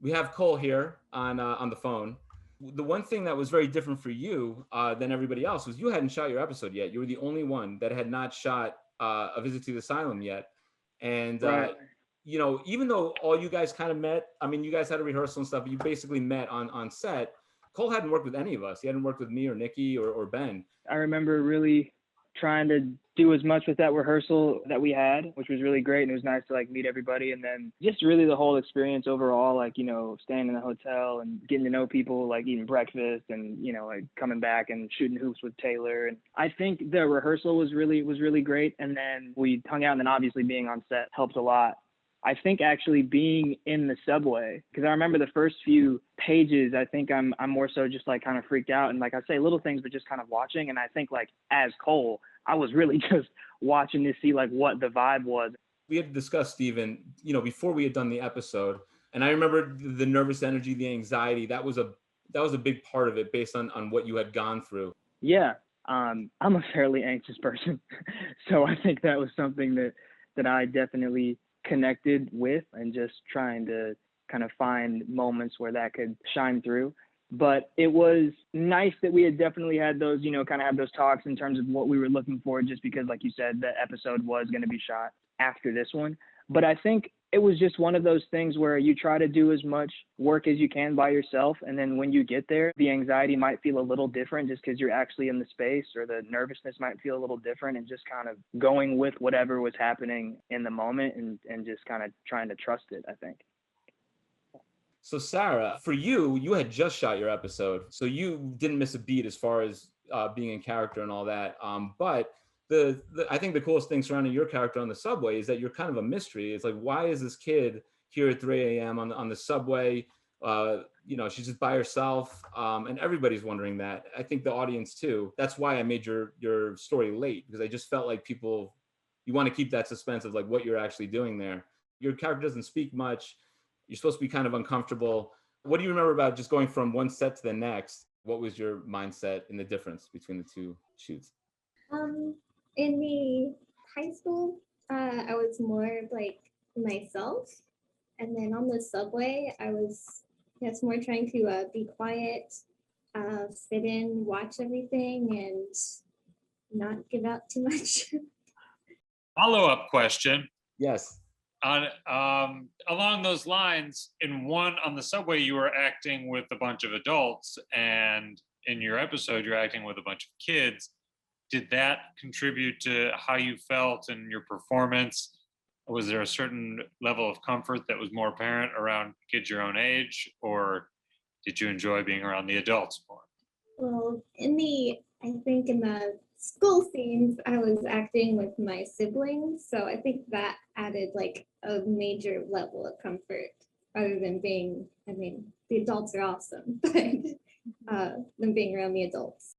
We have Cole here on the phone. The one thing that was very different for you than everybody else was you hadn't shot your episode yet. You were the only one that had not shot A Visit to the Asylum yet. And, Right. even though all you guys kind of met, I mean, you guys had a rehearsal and stuff, but you basically met on set. Cole hadn't worked with any of us. He hadn't worked with me or Nikki or Ben. I remember really trying to do as much with that rehearsal that we had, which was really great. And it was nice to like meet everybody. And then just really the whole experience overall, like, staying in the hotel and getting to know people, like eating breakfast and, like coming back and shooting hoops with Taylor. And I think the rehearsal was really great. And then we hung out, and then obviously being on set helped a lot. I think actually being in the subway, because I remember the first few pages, I think I'm more so just like kind of freaked out and like I say little things, but just kind of watching. And I think like as Cole, I was really just watching to see like what the vibe was. We had discussed, Steven, before we had done the episode, and I remember the nervous energy, the anxiety. That was a big part of it, based on what you had gone through. Yeah, I'm a fairly anxious person, so I think that was something that I definitely connected with, and just trying to kind of find moments where that could shine through. But it was nice that we had definitely had those, kind of have those talks in terms of what we were looking for, just because, like you said, the episode was going to be shot after this one. But I think it was just one of those things where you try to do as much work as you can by yourself. And then when you get there, the anxiety might feel a little different just because you're actually in the space, or the nervousness might feel a little different, and just kind of going with whatever was happening in the moment, and just kind of trying to trust it, I think. So, Sarah, for you, you had just shot your episode, so you didn't miss a beat as far as being in character and all that. But I think the coolest thing surrounding your character on the subway is that you're kind of a mystery. It's like, why is this kid here at 3 a.m. on the subway? She's just by herself, and everybody's wondering that. I think the audience too. That's why I made your story late, because I just felt like you want to keep that suspense of like what you're actually doing there. Your character doesn't speak much. You're supposed to be kind of uncomfortable. What do you remember about just going from one set to the next? What was your mindset in the difference between the two shoots? Um, in the high school, I was more like myself, and then on the subway, I was just more trying to be quiet, sit in, watch everything, and not give out too much. Follow-up question. Yes. Along those lines, in one on the subway, you were acting with a bunch of adults, and in your episode, you're acting with a bunch of kids. Did that contribute to how you felt and your performance? Was there a certain level of comfort that was more apparent around kids your own age, or did you enjoy being around the adults more? Well, I think in the school scenes, I was acting with my siblings, so I think that added like a major level of comfort, rather than the adults are awesome, but than being around the adults.